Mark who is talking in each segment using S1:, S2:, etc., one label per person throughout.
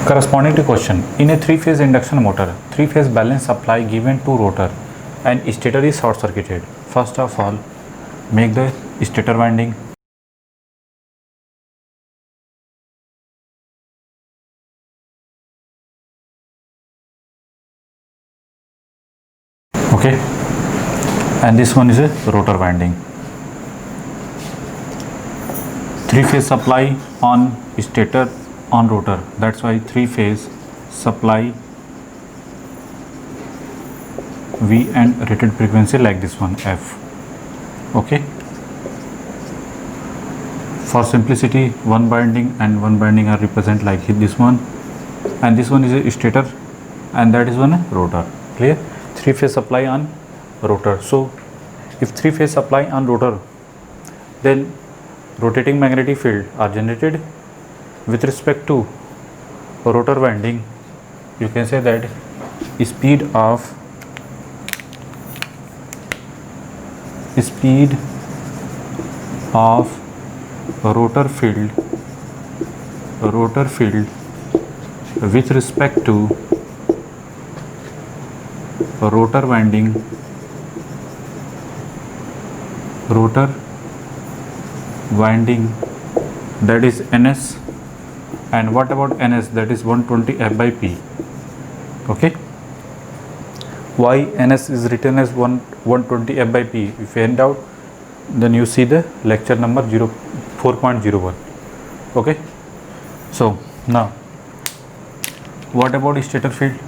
S1: Corresponding to question, in a three-phase induction motor, three-phase balance supply given to rotor and stator is short circuited. First of all, make the stator winding. Okay, and this one is a rotor winding. Three-phase supply on stator on rotor, that's why three-phase supply V and rated frequency like this one F. Okay, for simplicity one winding and one winding are represent like this one, and this one is a stator and that is one a rotor. Clear? Three-phase supply on rotor. So if three-phase supply on rotor, then rotating magnetic field are generated with respect to rotor winding. You can say that speed of rotor field with respect to rotor winding that is ns. And what about ns? That is 120 f by p. Okay, why ns is written as 120 f by p? If you in doubt, then you see the lecture number 4.01. okay, so now what about stator field,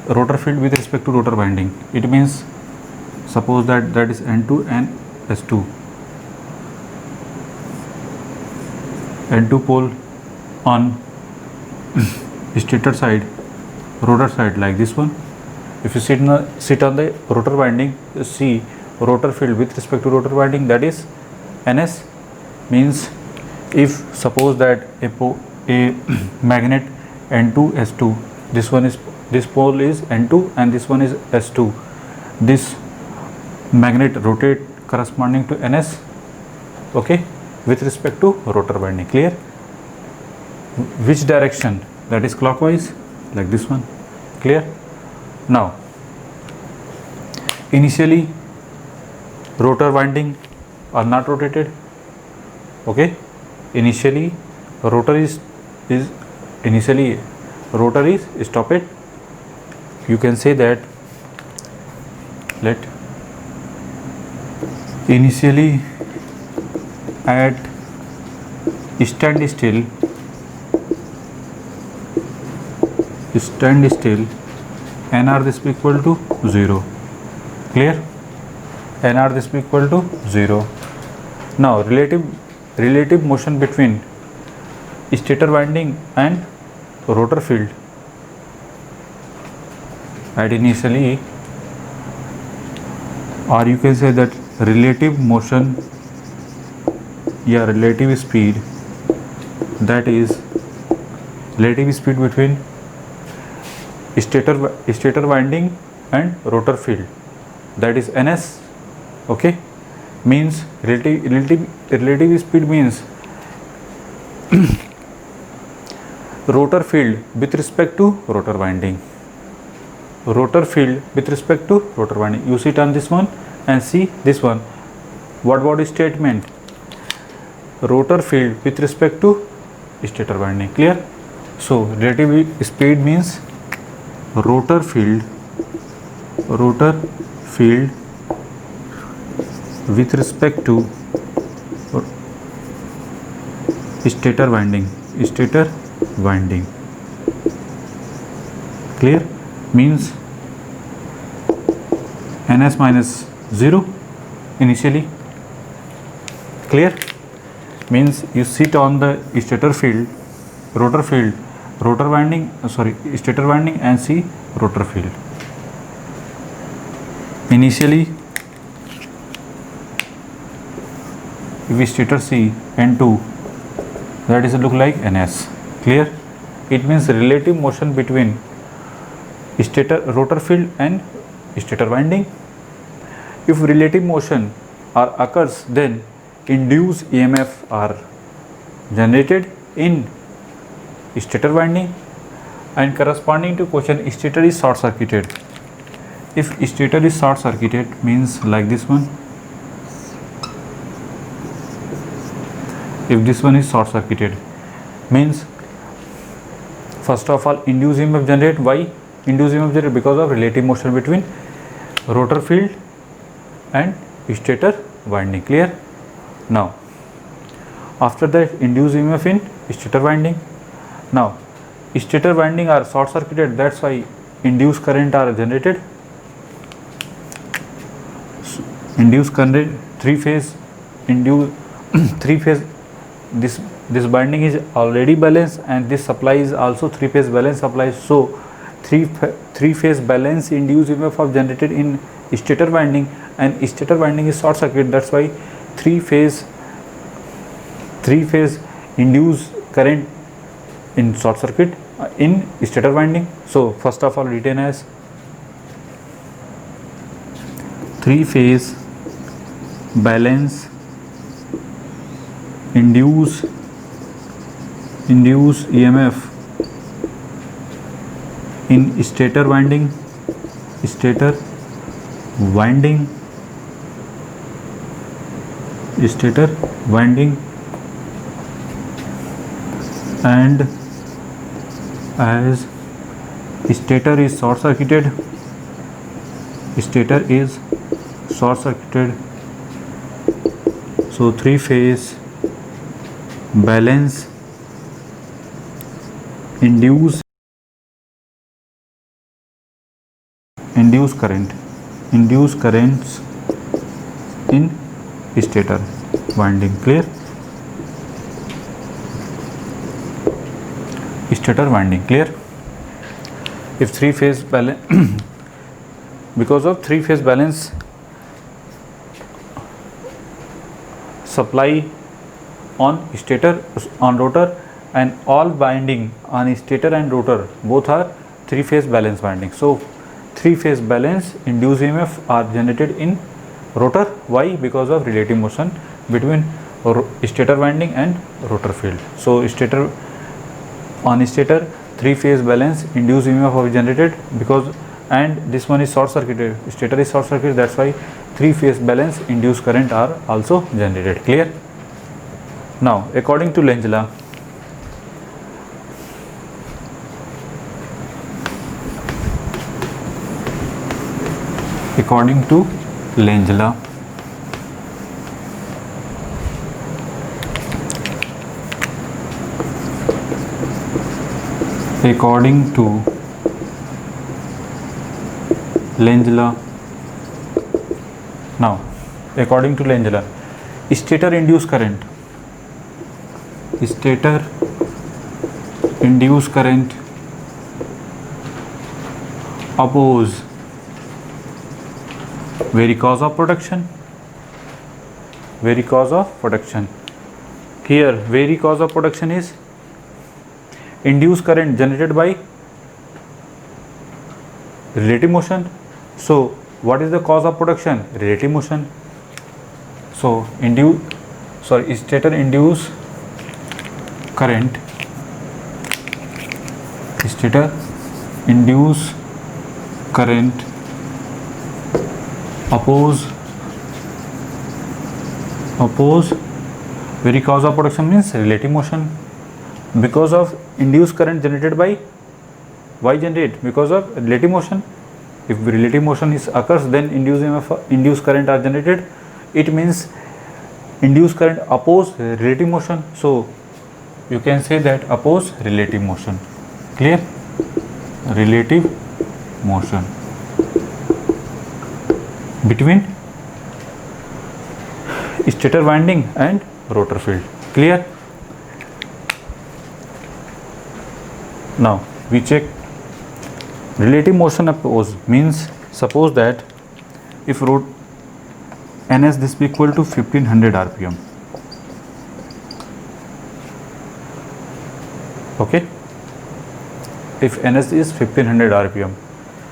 S1: rotor field with respect to rotor winding? It means suppose that is n2 and s2, n2 pole on stator side, rotor side like this one. If you sit on the rotor winding, you see rotor field with respect to rotor winding, that is ns. Means if suppose that a magnet n2 s2, this pole is n2 and this one is s2, this magnet rotate corresponding to ns, okay, with respect to rotor winding. Clear? Which direction? That is clockwise, like this one. Clear? Now initially rotor winding are not rotated. Okay, initially rotor is stopped. You can say that let initially at standstill nr this equal to 0. Clear? nr this equal to 0. Now relative motion between stator winding and rotor field at initially, or you can say that relative motion, relative speed, that is relative speed between stator winding and rotor field, that is ns. Okay, means relative speed means rotor field with respect to rotor winding. You sit on this one and see this one. What is statement? Rotor field with respect to stator winding. Clear? So relative speed means rotor field with respect to stator winding. Clear? Means ns minus 0 initially. Clear? Means you sit on the stator field, stator winding and see rotor field. Initially if stator see n2, that is look like ns. Clear? It means relative motion between rotor field and stator winding. If relative motion occurs, then induced EMF are generated in stator winding. And corresponding to question, stator is short circuited. If stator is short circuited means like this one. If this one is short circuited means, first of all, induced EMF generate. Why induced EMF generate? Because of relative motion between rotor field and stator winding. Clear? Now after that, induced EMF in stator winding. Now stator winding are short circuited, that's why induced current are generated. Induced current, three phase induced three phase, this binding is already balanced and this supply is also three phase balance supply. So three phase balance induced EMF are generated in stator winding, and stator winding is short circuit, that's why three phase induced current in short circuit in stator winding. So first of all, written as three phase balance induce EMF in stator winding and as stator is short circuited, so three phase balance induce currents in stator winding. Clear? Stator winding. Clear? If three phase balance because of three phase balance supply on stator, on rotor, and all winding on stator and rotor both are three phase balance winding. So three phase balance induced EMF are generated in rotor. Why? Because of relative motion between stator winding and rotor field. So on stator three phase balance induced EMF are generated because, and this one is short circuited, stator is short circuited, that's why three phase balance induced current are also generated. Clear? Now according to Lenz law, according to Lenz law, now according to Lenz law, stator induced current oppose very cause of production. Here very cause of production is induced current generated by relative motion. So what is the cause of production? Relative motion. So stator induced current oppose very cause of production means relative motion. Because of induced current generated by, why generate? Because of relative motion. If relative motion occurs, then induced current are generated. It means induced current oppose relative motion. So you can say that oppose relative motion. Clear? Relative motion between stator winding and rotor field. Clear? Now we check relative motion oppose means, suppose that if ns this be equal to 1500 rpm. Okay, if ns is 1500 rpm,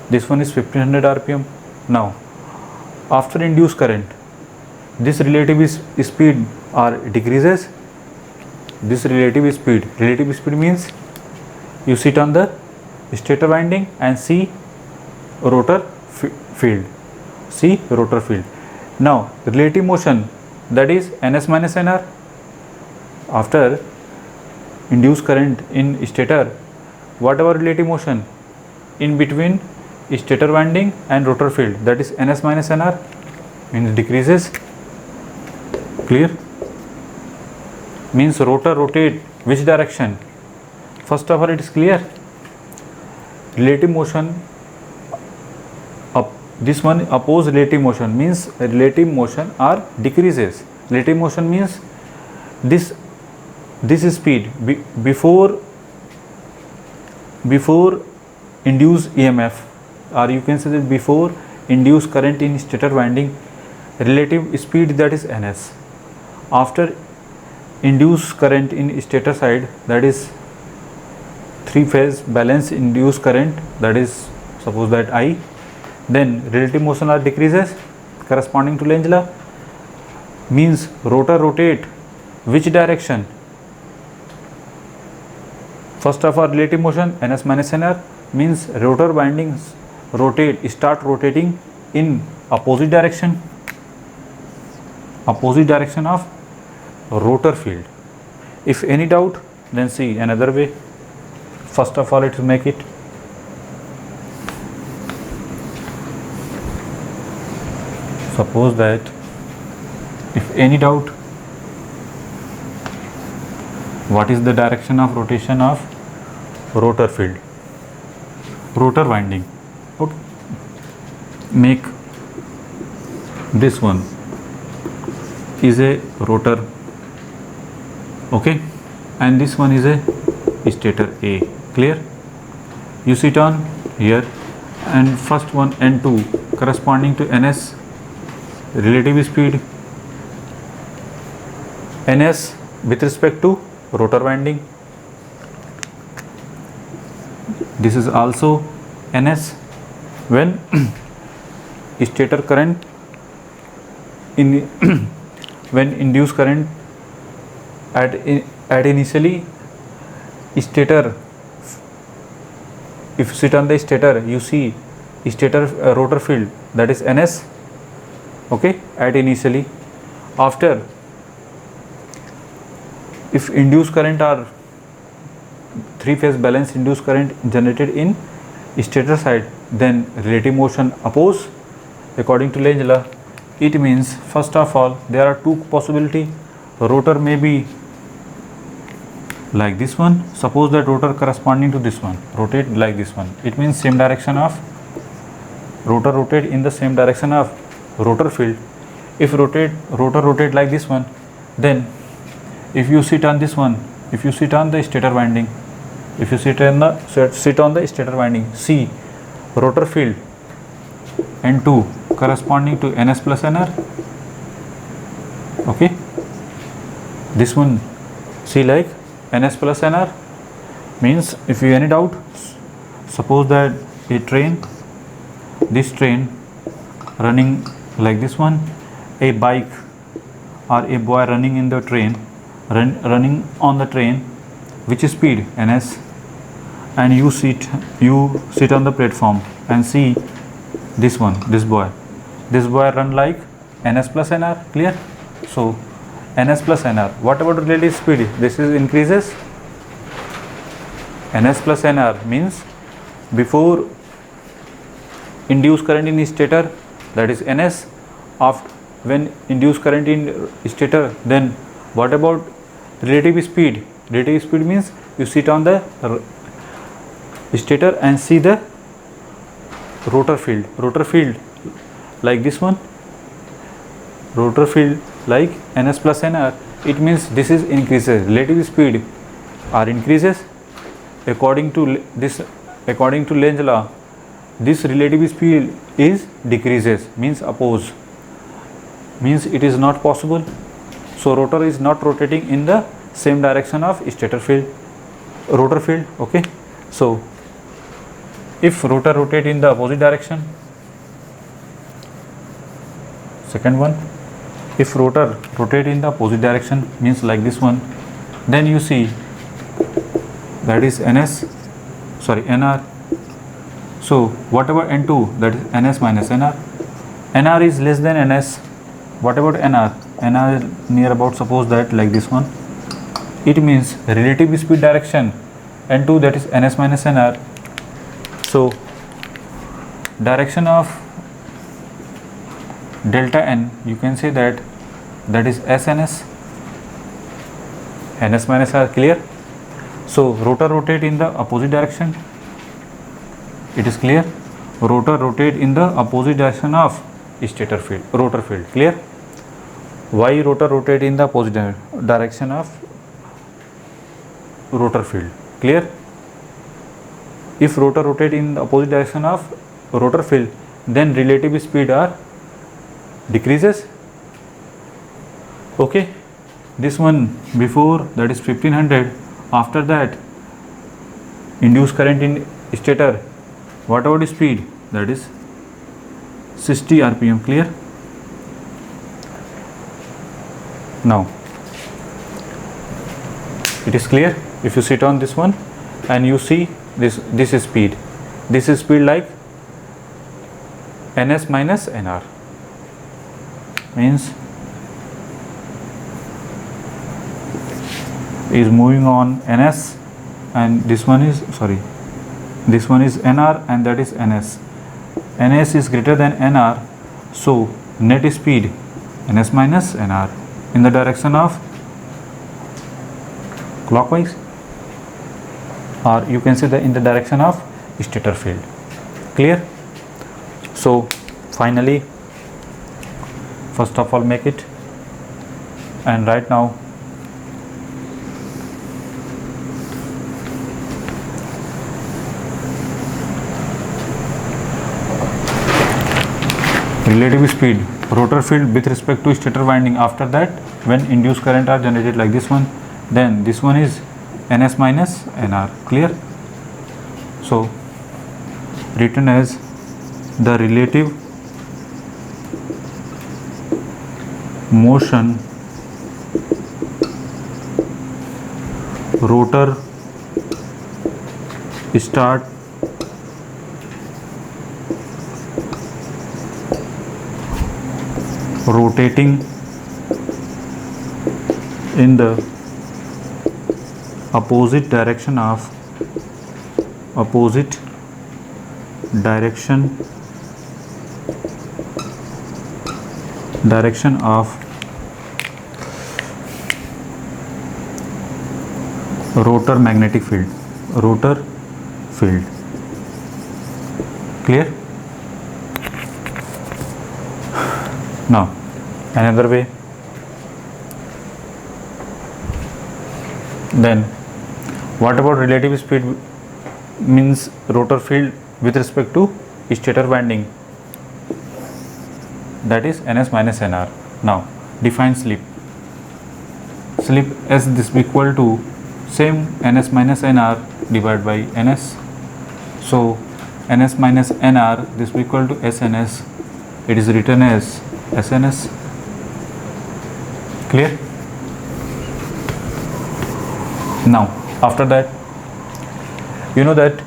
S1: this one is 1500 rpm. Now after induced current, this relative speed or decreases. This relative speed means you sit on the stator winding and C rotor field. C rotor field. Now relative motion, that is ns minus nr. After induced current in stator, whatever relative motion in between stator winding and rotor field, that is ns minus nr, means decreases. Clear? Means rotor rotate which direction? First of all, it is clear. Relative motion, this one oppose relative motion, means relative motion are decreases. Relative motion means this speed before induced EMF, or you can say that before induced current in stator winding, relative speed, that is ns. After induced current in stator side, that is three phase balance induced current, that is suppose that I, then relative motion are decreases corresponding to Lenz law. Means rotor rotate which direction? First of all, relative motion ns minus nr, means rotor windings start rotating in opposite direction of rotor field. If any doubt, then see another way. First of all, it will make it. Suppose that if any doubt, what is the direction of rotation of rotor field, rotor winding? Okay. Make this one is a rotor, okay, and this one is a stator A. Clear? You sit on here, and first one N2 corresponding to ns, relative speed, ns with respect to rotor winding. This is also ns when stator current in when induced current at initially stator, if you sit on the stator, you see stator rotor field, that is ns, okay, at initially. After, if induced current are three phase balance induced current generated in stator side, then relative motion oppose according to Lenz law. It means first of all, there are two possibility. Rotor may be like this one. Suppose that rotor corresponding to this one rotate like this one. It means same direction of rotor rotate in the same direction of rotor field. If rotor rotate like this one, then if you sit on this one, if you sit on the stator winding, if you sit on the stator winding, see rotor field N2 corresponding to ns plus nr, okay, this one see like ns plus nr, means if you any doubt, suppose that a train, this train running like this one, a bike or a boy running in the train, running on the train, which is speed ns, and you sit on the platform and see this one, this boy run like ns plus nr. Clear? So ns plus nr, what about relative speed? This is increases. ns plus nr means before induced current in stator, that is ns. After when induced current in stator, then what about relative speed? Relative speed means you sit on the stator and see the rotor field like this one, rotor field like ns plus nr. It means this is increases. Relative speed are increases according to Lenz law. This relative speed is decreases, means oppose, means it is not possible. So rotor is not rotating in the same direction of stator field, rotor field, okay. So if rotor rotate in the opposite direction, second one, if rotor rotate in the opposite direction, means like this one, then you see that is nr, So whatever N2, that is Ns minus Nr. Nr is less than Ns. What about Nr? Nr is near about, suppose that like this one. It means relative speed direction N2, that is Ns minus Nr. So direction of delta n, you can say that is Sns. Ns minus R, clear? So rotor rotate in the opposite direction. It is clear? Rotor rotate in the opposite direction of stator field, rotor field, clear? Why rotor rotate in the opposite direction of rotor field, clear? If rotor rotate in the opposite direction of rotor field, then relative speed are decreases. Okay, this one before, that is 1500. After that, induced current in stator, whatever the speed, that is 60 rpm, clear? Now it is clear. If you sit on this one and you see this is speed, like Ns minus Nr, means is moving on Ns, and this one is Nr, and that is Ns. Ns is greater than Nr, so net speed Ns minus Nr in the direction of clockwise, or you can say that in the direction of stator field, clear? So finally, first of all make it, and right now relative speed rotor field with respect to stator winding. After that, when induced current are generated like this one, then this one is Ns minus Nr, clear? So written as the relative motion rotor start rotating in the opposite direction of rotor magnetic field, clear? Now another way, then what about relative speed, means rotor field with respect to stator winding, that is Ns minus Nr. Now define slip as this equal to same Ns minus Nr divided by Ns. So Ns minus Nr, this equal to Sns, it is written as Sns, clear? Now after that, you know that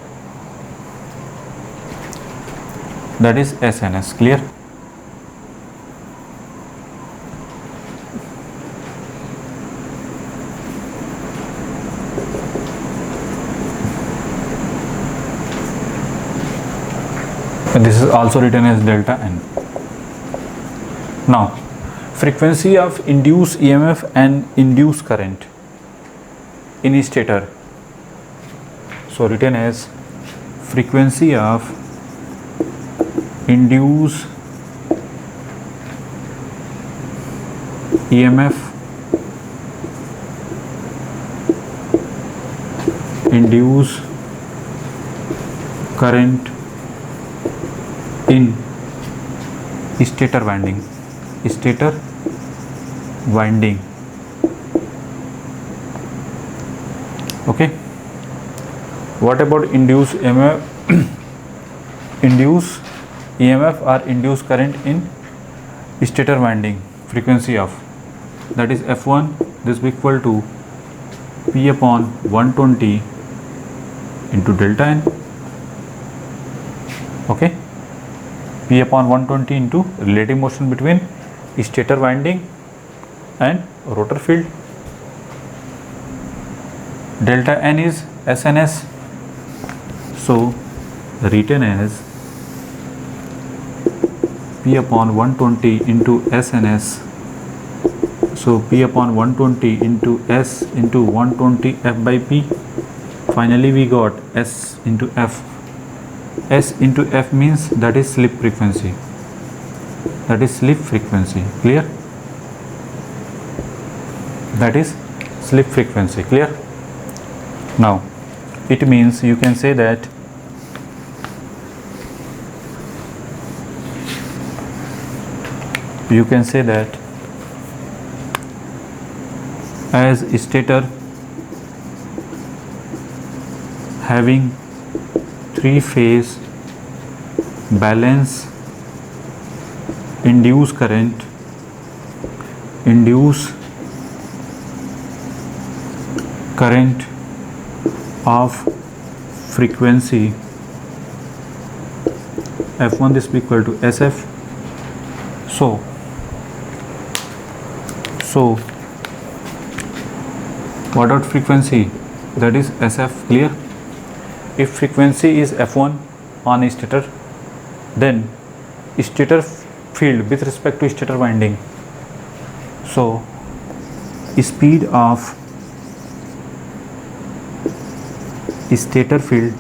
S1: is Sns, clear? And this is also written as delta n. Now frequency of induced EMF and induced current in stator, so written as frequency of induced EMF, induced current in stator winding, okay? What about induced EMF, induced EMF or induced current in stator winding? Frequency of, that is F1, this is equal to P upon 120 into delta n. Okay, P upon 120 into relative motion between stator winding and rotor field. Delta n is SNS, so written as P upon 120 into SNS. So P upon 120 into S into 120 F by P. Finally we got S into F. S into F means that is slip frequency. That is slip frequency. Clear? That is slip frequency. Clear? Now it means you can say that as stator having three-phase balance induce current of frequency F1, this will be equal to SF. So what about frequency? That is SF. Clear? If frequency is F1 on stator, then stator field with respect to stator winding, so speed of stator field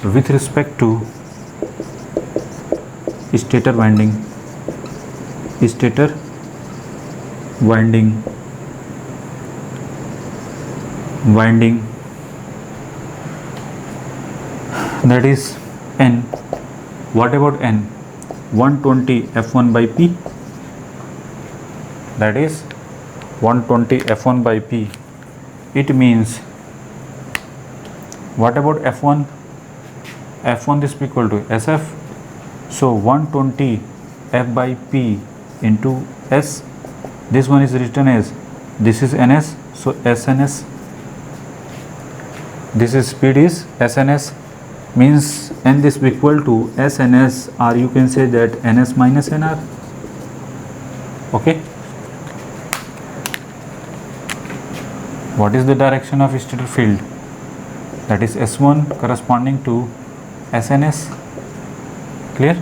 S1: with respect to stator winding that is N. What about N? 120 F1 by P. That is 120 F1 by P. It means what about F1? F1 this will be equal to SF. So 120 F by P into S. This one is written as, this is NS, so SNS. This is speed is SNS, means N this will be equal to SNS, or you can say that NS minus NR. Okay. What is the direction of stator field? That is S1 corresponding to SNS. Clear?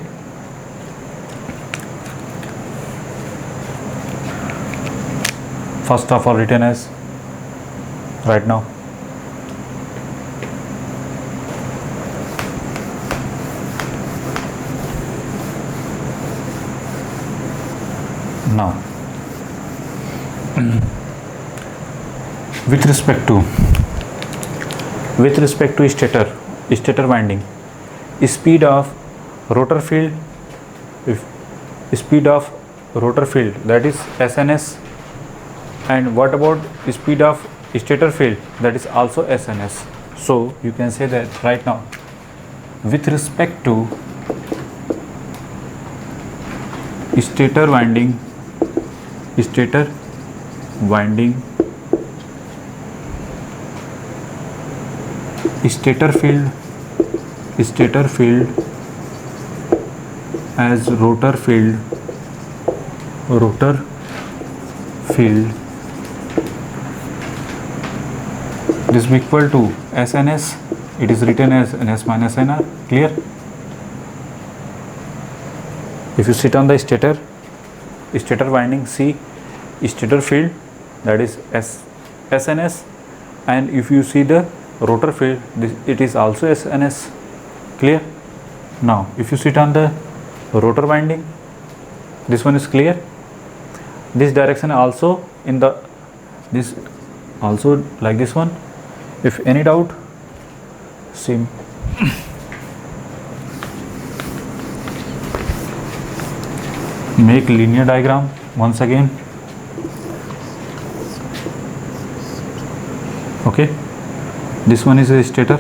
S1: First of all written as right now. Now with respect to stator winding, speed of rotor field, that is SNS, and what about speed of stator field? That is also SNS. So you can say that right now, with respect to stator winding, stator field as rotor field this is equal to SNS. It is written as NS minus NR. Clear? If you sit on the stator winding, see stator field, that is SNS, and if you see the rotor field, it is also SNS. Clear? Now if you sit on the rotor winding, this one is clear. This direction also in the this also like this one. If any doubt, see. Make linear diagram once again. Okay, this one is a stator,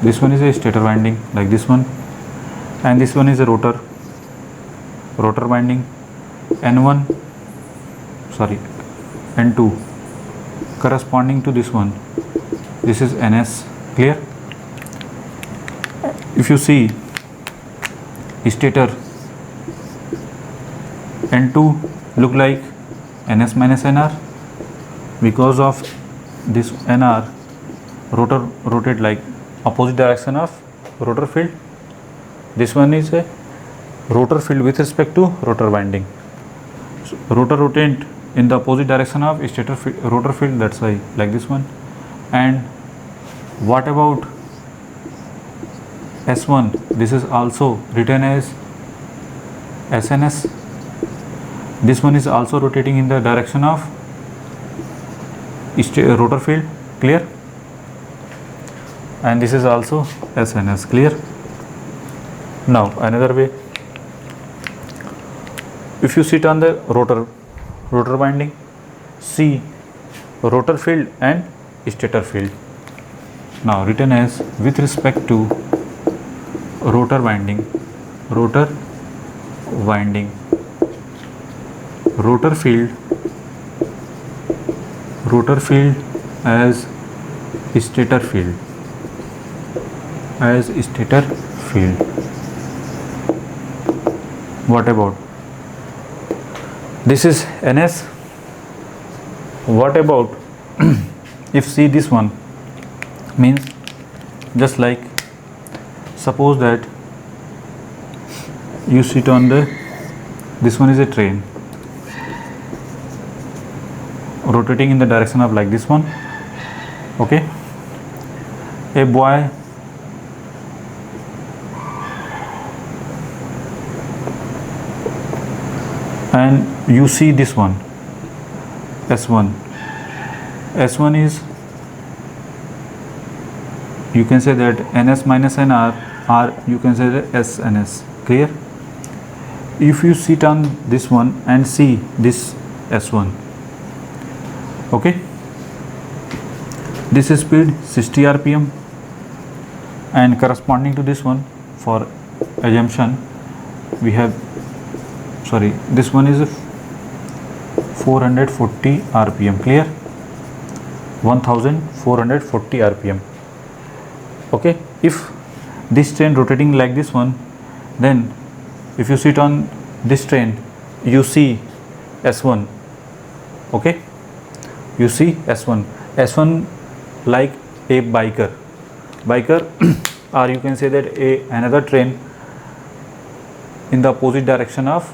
S1: this one is a stator winding like this one, and this one is a rotor winding. N1 N2 corresponding to this one, this is NS, Clear? If you see stator, N2 look like ns minus nr. Because of this nr, rotor rotate like opposite direction of rotor field. This one is a rotor field with respect to rotor winding. So rotor rotate in the opposite direction of stator rotor field, that's why like this one. And what about S1? This is also written as SNS. This one is also rotating in the direction of rotor field. Clear? And this is also SNS. Clear? Now another way, if you sit on the rotor winding, see rotor field and stator field. Now written as with respect to rotor winding, rotor field as stator field, What about this is ns? What about if see this one, means just like suppose that you sit on this one is a train rotating in the direction of like this one. Okay, a boy and you see this one S1 is, you can say that ns minus nr, or you can say that sns. Clear? If you sit on this one and see this S1, okay, this is speed 60 rpm, and corresponding to this one, for assumption we have, sorry, this one is 440 rpm. Clear? 1440 rpm. Okay, if this train rotating like this one, then if you sit on this train, you see S1. Okay, you see S1 like a biker or you can say that another train in the opposite direction of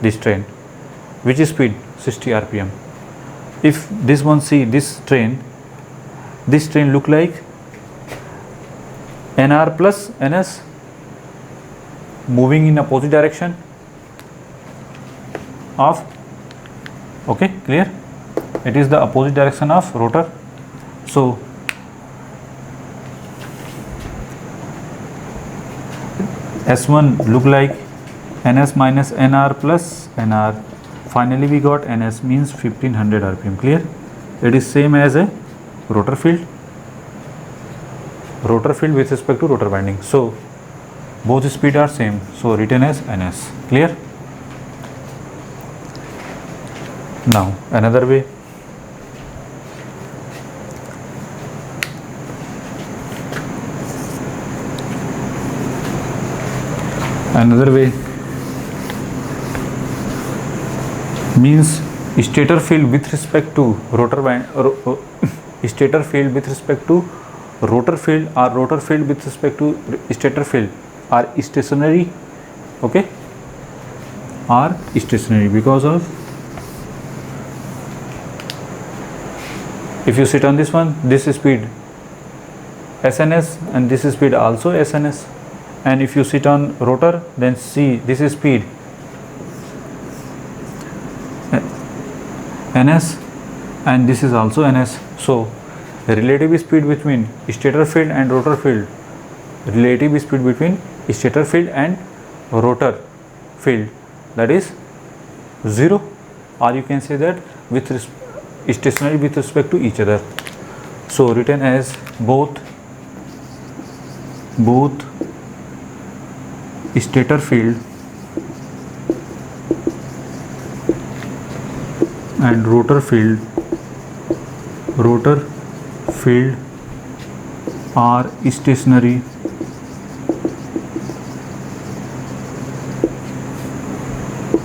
S1: this train, which is speed 60 rpm. If this one see this train look like nr plus ns moving in opposite direction of, okay, clear? It is the opposite direction of rotor. So S1 look like ns minus nr plus nr. Finally we got ns, means 1500 rpm. Clear? It is same as a rotor field with respect to rotor winding. So both speed are same, so written as ns. Clear? Now another way, means stator field with respect to stator field with respect to rotor field, or rotor field with respect to stator field are stationary. Okay, are stationary because of, if you sit on this one, this is speed SNS and this is speed also SNS, and if you sit on rotor, then see this is speed ns and this is also ns. So the relative speed between stator field and rotor field, relative speed between stator field and rotor field, that is 0, or you can say that with stationary with respect to each other. So written as both stator field and rotor field are stationary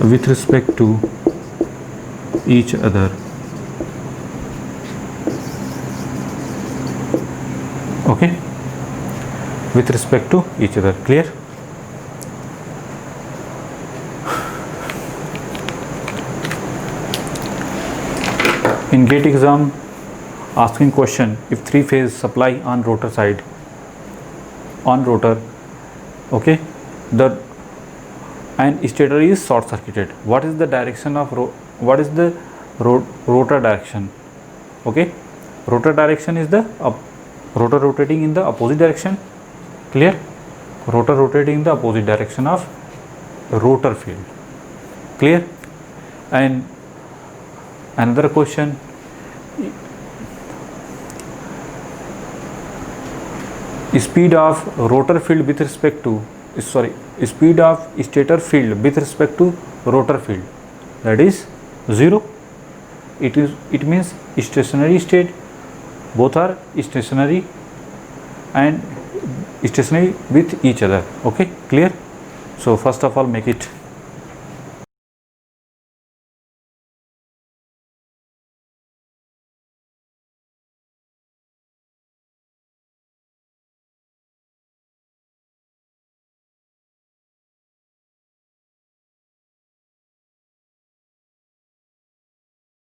S1: with respect to each other. Okay, with respect to each other. Clear? In GATE exam, asking question, if three phase supply on rotor side, on rotor, okay, the and stator is short circuited, what is the direction of what is the rotor direction? Okay, rotor direction is the rotor rotating in the opposite direction. Clear? Rotor rotating in the opposite direction of rotor field. Clear? And another question, speed of rotor field with respect to speed of stator field with respect to rotor field, that is 0. It means stationary state, both are stationary and stationary with each other. Okay, clear? So first of all, make it